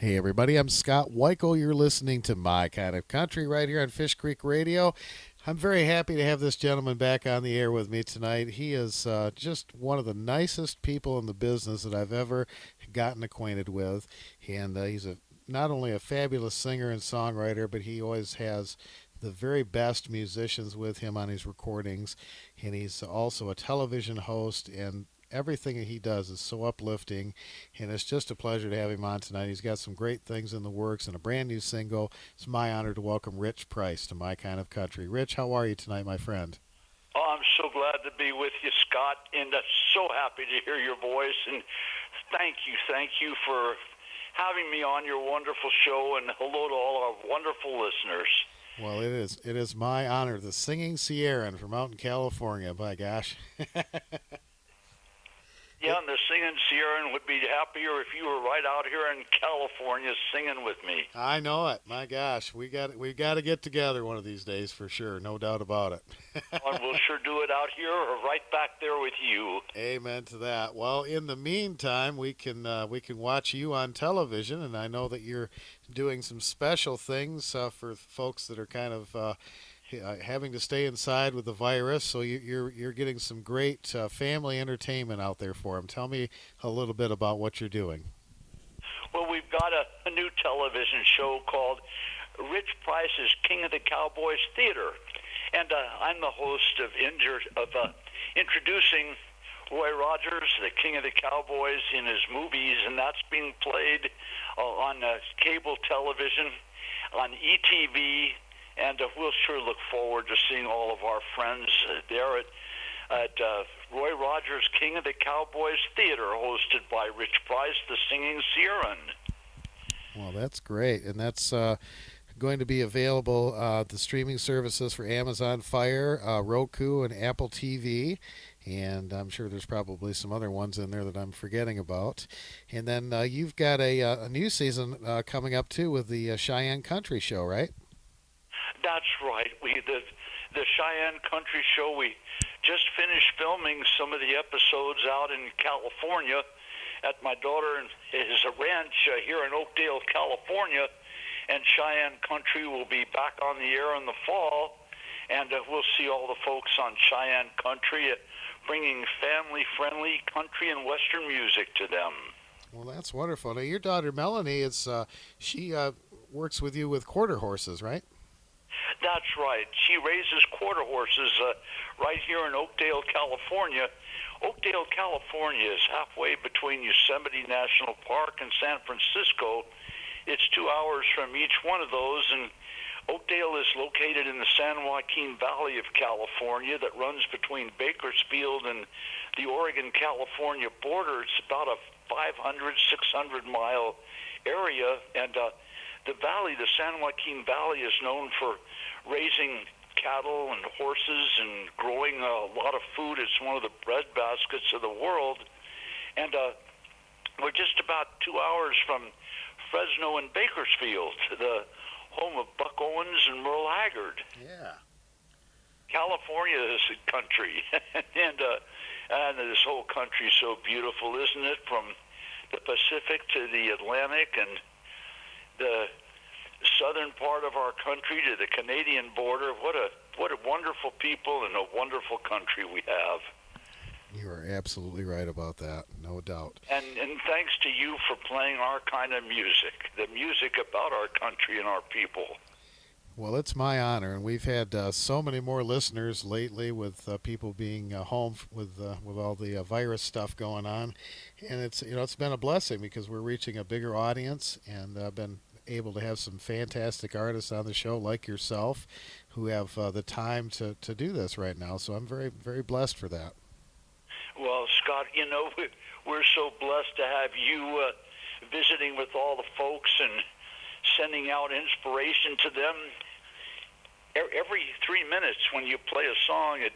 Hey everybody, I'm Scott Wikle. You're listening to My Kind of Country right here on Fish Creek Radio. I'm very happy to have this gentleman back on the air with me tonight. He is just one of the nicest people in the business that I've ever gotten acquainted with, and he's not only a fabulous singer and songwriter, but he always has the very best musicians with him on his recordings, and he's also a television host and everything that he does is so uplifting, and it's just a pleasure to have him on tonight. He's got some great things in the works and a brand new single. It's my honor to welcome Rich Price to My Kind of Country. Rich, how are you tonight, my friend? Oh, I'm so glad to be with you, Scott, and so happy to hear your voice. And thank you for having me on your wonderful show. And hello to all our wonderful listeners. Well, it is my honor. The singing Sierran from out in California. By gosh, Yeah, and the singing Sierran would be happier if you were right out here in California singing with me. I know it. My gosh, we got to get together one of these days for sure. No doubt about it. And we'll sure do it out here or right back there with you. Amen to that. Well, in the meantime, we can watch you on television, and I know that you're doing some special things for folks that are kind of having to stay inside with the virus. So you're getting some great family entertainment out there for them. Tell me a little bit about what you're doing. Well, we've got a new television show called Rich Price's King of the Cowboys Theater. And I'm the host of introducing Roy Rogers, the King of the Cowboys, in his movies, and that's being played on cable television, on ETV, and we'll sure look forward to seeing all of our friends there at Roy Rogers' King of the Cowboys Theater, hosted by Rich Price, the singing Sierran. Well, that's great, and that's going to be available the streaming services for Amazon Fire, Roku, and Apple TV. And I'm sure there's probably some other ones in there that I'm forgetting about. And then you've got a new season coming up too with the Cheyenne Country Show, right? That's right. The Cheyenne Country Show. We just finished filming some of the episodes out in California at my daughter is a ranch here in Oakdale, California, and Cheyenne Country will be back on the air in the fall, and we'll see all the folks on Cheyenne Country bringing family-friendly country and western music to them. Well, that's wonderful. Now, your daughter Melanie is she works with you with quarter horses, right? That's right. She raises quarter horses right here in Oakdale, California. Oakdale, California is halfway between Yosemite National Park and San Francisco. It's 2 hours from each one of those, and Oakdale is located in the San Joaquin Valley of California that runs between Bakersfield and the Oregon-California border. It's about a 500, 600-mile area, and the valley, the San Joaquin Valley, is known for raising cattle and horses and growing a lot of food. It's one of the bread baskets of the world. And we're just about 2 hours from Fresno and Bakersfield, the home of Buck Owens and Merle Haggard. Yeah. California is a country, and this whole country is so beautiful, isn't it? From the Pacific to the Atlantic and the southern part of our country to the Canadian border. What a wonderful people and a wonderful country we have. You are absolutely right about that, no doubt. And thanks to you for playing our kind of music, the music about our country and our people. Well, it's my honor, and we've had so many more listeners lately with people being home with all the virus stuff going on, and it's been a blessing because we're reaching a bigger audience, and I've been able to have some fantastic artists on the show like yourself, who have the time to do this right now. So I'm very very blessed for that. Well, Scott, we're so blessed to have you visiting with all the folks and sending out inspiration to them. Every 3 minutes when you play a song, it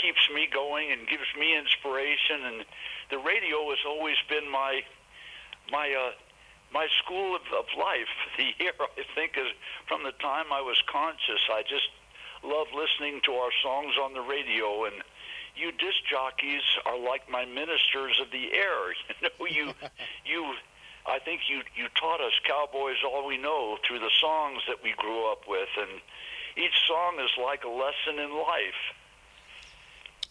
keeps me going and gives me inspiration. And the radio has always been my school of life. The year, I think, is from the time I was conscious. I just love listening to our songs on the radio, and you disc jockeys are like my ministers of the air. You I think you taught us cowboys all we know through the songs that we grew up with, and each song is like a lesson in life.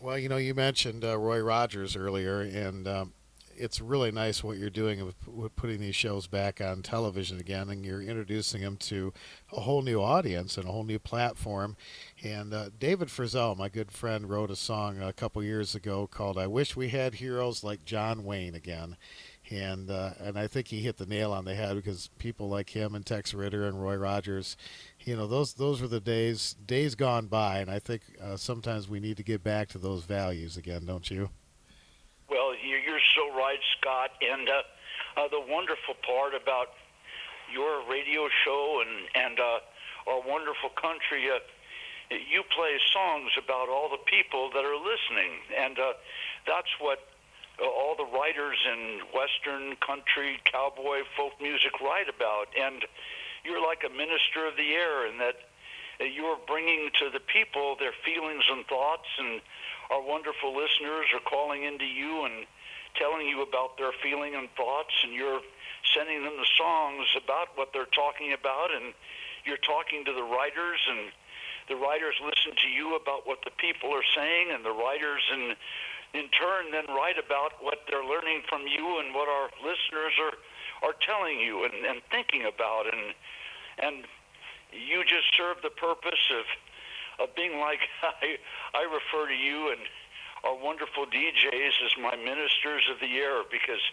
Well, you mentioned Roy Rogers earlier, and it's really nice what you're doing with putting these shows back on television again, and you're introducing them to a whole new audience and a whole new platform. And David Frizzell, my good friend, wrote a song a couple years ago called "I Wish We Had Heroes Like John Wayne Again." And I think he hit the nail on the head because people like him and Tex Ritter and Roy Rogers, those were the days gone by, and I think sometimes we need to get back to those values again, don't you? Well, you're so right, Scott. And the wonderful part about your radio show and our wonderful country, you play songs about all the people that are listening, and that's what all the writers in Western country, cowboy, folk music write about. And you're like a minister of the air in that you're bringing to the people their feelings and thoughts, and our wonderful listeners are calling into you and telling you about their feeling and thoughts, and you're sending them the songs about what they're talking about, and you're talking to the writers, and the writers listen to you about what the people are saying, and the writers in turn then write about what they're learning from you and what our listeners are telling you and thinking about, and you just serve the purpose of being like I refer to you and our wonderful DJs as my ministers of the air, because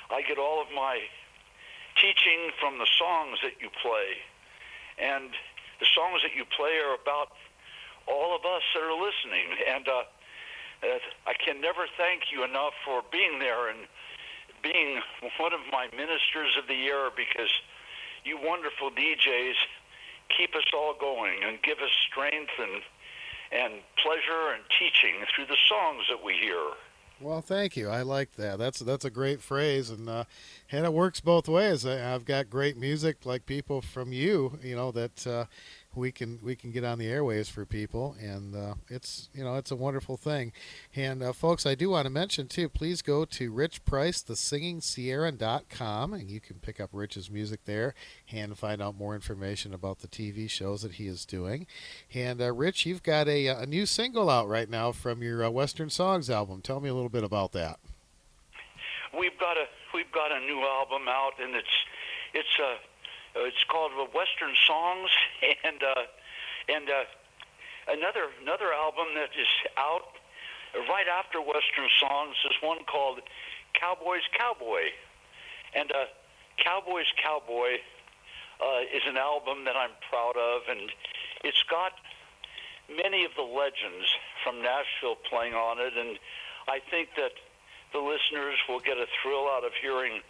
I get all of my teaching from the songs that you play, and the songs that you play are about all of us that are listening, and I can never thank you enough for being there and being one of my ministers of the air, because you wonderful DJs keep us all going and give us strength and pleasure and teaching through the songs that we hear. Well, thank you. I like that. That's a great phrase, and it works both ways. I've got great music like people from you, that we can get on the airwaves for people, and it's a wonderful thing. And folks, I do want to mention too, please go to Rich Price, thesingingsierran.com, and you can pick up Rich's music there and find out more information about the TV shows that he is doing. And Rich, you've got a new single out right now from your Western Songs album. Tell me a little bit about that. We've got a new album out, and it's called Western Songs, and another album that is out right after Western Songs is one called Cowboys Cowboy, and Cowboys Cowboy is an album that I'm proud of, and it's got many of the legends from Nashville playing on it, and I think that the listeners will get a thrill out of hearing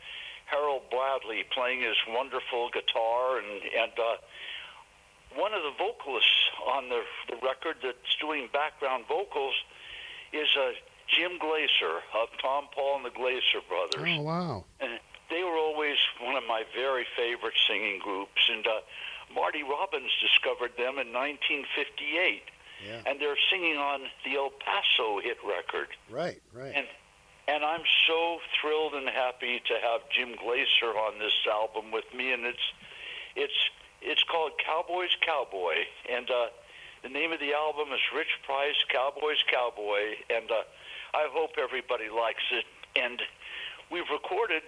Harold Bradley playing his wonderful guitar, and one of the vocalists on the record that's doing background vocals is Jim Glaser of Tom Paul and the Glaser Brothers. Oh, wow. And they were always one of my very favorite singing groups, and Marty Robbins discovered them in 1958. Yeah. And they're singing on the El Paso hit record. Right. And I'm so thrilled and happy to have Jim Glaser on this album with me, and it's called Cowboys Cowboy, and the name of the album is Rich Price, Cowboys Cowboy, and I hope everybody likes it. And we've recorded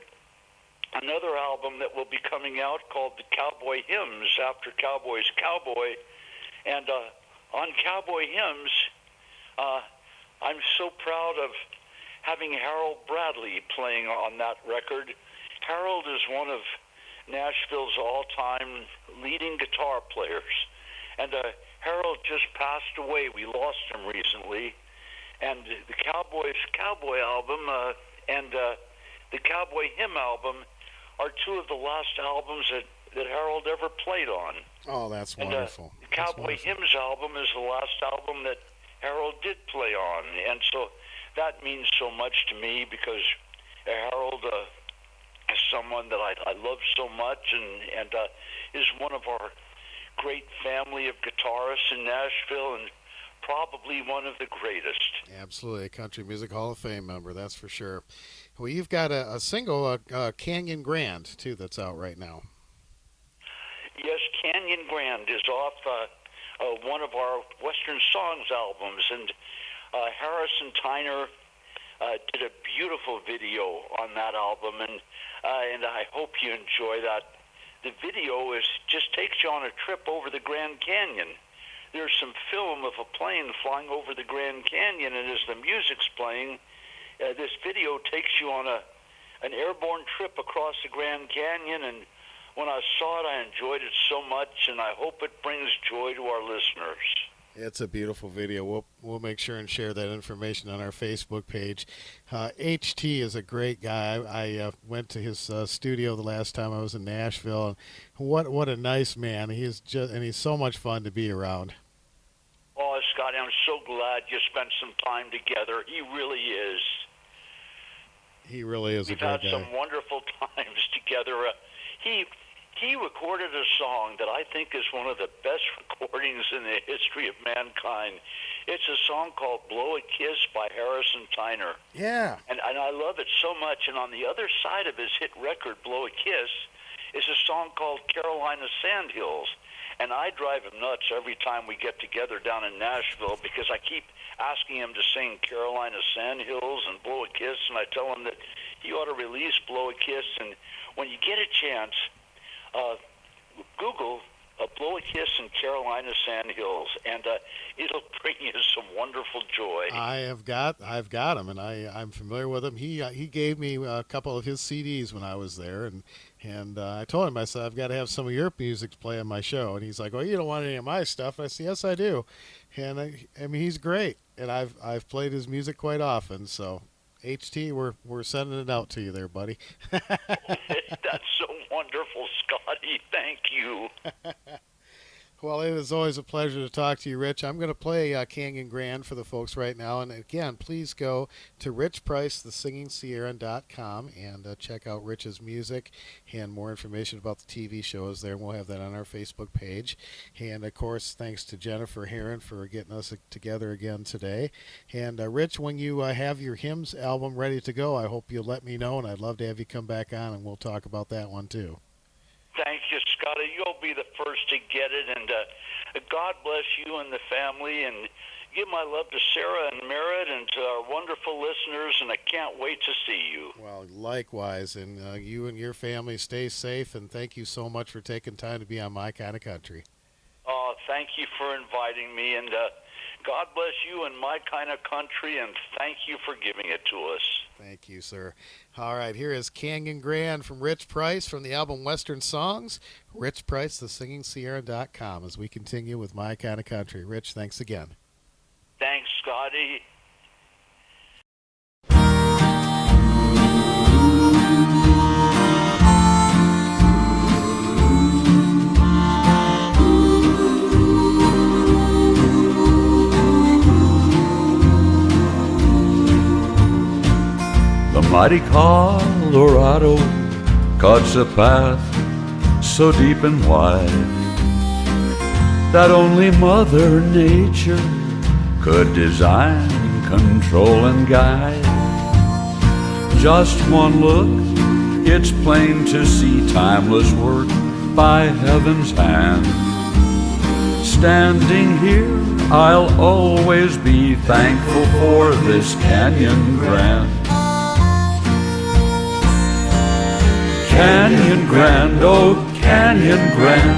another album that will be coming out called The Cowboy Hymns after Cowboys Cowboy, and on Cowboy Hymns, I'm so proud of having Harold Bradley playing on that record. Harold is one of Nashville's all-time leading guitar players, and Harold just passed away. We lost him recently, and the Cowboys Cowboy album and the Cowboy Hymn album are two of the last albums that Harold ever played on. Oh, that's wonderful. And the Cowboy Hymns album is the last album that Harold did play on, and so that means so much to me, because Harold is someone that I love so much, and is one of our great family of guitarists in Nashville, and probably one of the greatest. Absolutely, a Country Music Hall of Fame member, that's for sure. Well, you've got a single, Canyon Grand, too, that's out right now. Yes, Canyon Grand is off one of our Western Songs albums, and Harrison Tyner did a beautiful video on that album, and I hope you enjoy that. The video just takes you on a trip over the Grand Canyon. There's some film of a plane flying over the Grand Canyon, and as the music's playing, this video takes you on an airborne trip across the Grand Canyon, and when I saw it, I enjoyed it so much, and I hope it brings joy to our listeners. It's a beautiful video. We'll make sure and share that information on our Facebook page. HT is a great guy. I went to his studio the last time I was in Nashville, and what a nice man. He's so much fun to be around. Oh, Scotty, I'm so glad you spent some time together. He really is. He really is a great guy. We've had some wonderful times together. He recorded a song that I think is one of the best recordings in the history of mankind. It's a song called Blow a Kiss by Harrison Tyner. Yeah. And I love it so much. And on the other side of his hit record, Blow a Kiss, is a song called Carolina Sandhills. And I drive him nuts every time we get together down in Nashville because I keep asking him to sing Carolina Sandhills and Blow a Kiss, and I tell him that he ought to release Blow a Kiss. And when you get a chance, Google Blow a Kiss in Carolina Sandhills, and it'll bring you some wonderful joy. I've got him, and I'm familiar with him. He gave me a couple of his CDs when I was there, and I told him, I said, I've got to have some of your music play on my show. And he's like, well, you don't want any of my stuff. And I said, yes, I do. And I mean, he's great, and I've played his music quite often. So HT, we're sending it out to you there, buddy. That's so wonderful, Scotty. Thank you. Well, it is always a pleasure to talk to you, Rich. I'm going to play Canyon Grand for the folks right now. And again, please go to richprice.thesingingsierran.com and check out Rich's music and more information about the TV shows there. And we'll have that on our Facebook page. And, of course, thanks to Jennifer Herron for getting us together again today. And, Rich, when you have your hymns album ready to go, I hope you'll let me know, and I'd love to have you come back on, and we'll talk about that one too. Thank you, Scotty. You'll be the first to get it, and God bless you and the family, and give my love to Sarah and Merritt and to our wonderful listeners, and I can't wait to see you. Well, likewise, and you and your family stay safe, and thank you so much for taking time to be on My Kind of Country. Oh, thank you for inviting me, and God bless you and My Kind of Country, and thank you for giving it to us. Thank you, sir. All right, here is Canyon Grand from Rich Price from the album Western Songs. Rich Price, thesingingsierran.com, as we continue with My Kind of Country. Rich, thanks again. Thanks, Scotty. The mighty Colorado cuts a path so deep and wide that only Mother Nature could design, control, and guide. Just one look, it's plain to see timeless work by heaven's hand. Standing here, I'll always be thankful for this Canyon Grand. Canyon Grand, oh Canyon Grand,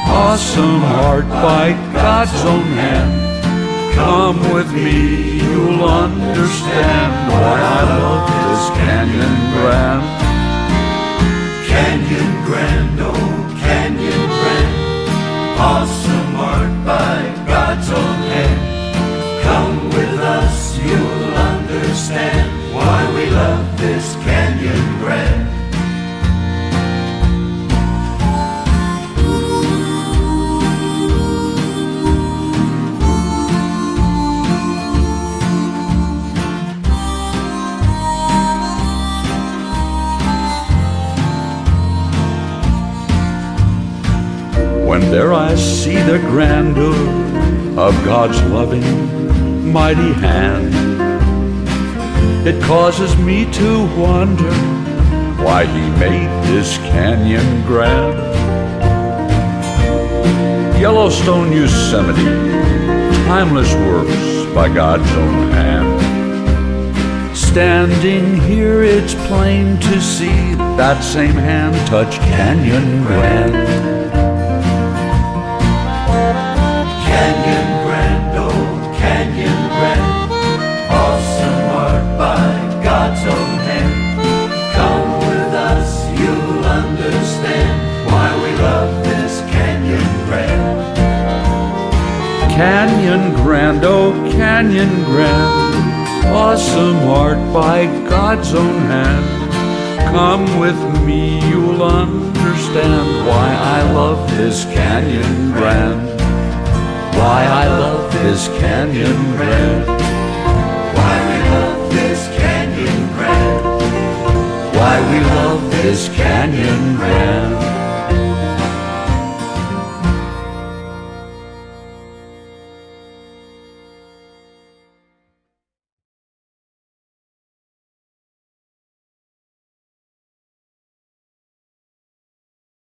awesome art by God's own hand. Come with me, you'll understand why I love this Canyon Grand. Canyon Grand, oh Canyon Grand, awesome art by God's own hand. Come with us, you'll understand why we love this Canyon Grand. When there I see the grandeur of God's loving, mighty hand, It causes me to wonder why he made this canyon grand. Yellowstone, Yosemite, timeless works by God's own hand. Standing here, it's plain to see that same hand touch Canyon Grand. Canyon Grand, oh Canyon Grand, awesome art by God's own hand. Come with us, you'll understand why we love this Canyon Grand. Canyon Grand, oh Canyon Grand, awesome art by God's own hand. Come with me, you'll understand why I love this Canyon Grand. Why I love this Canyon Grand. Why we love this Canyon Grand. Why we love this Canyon Grand.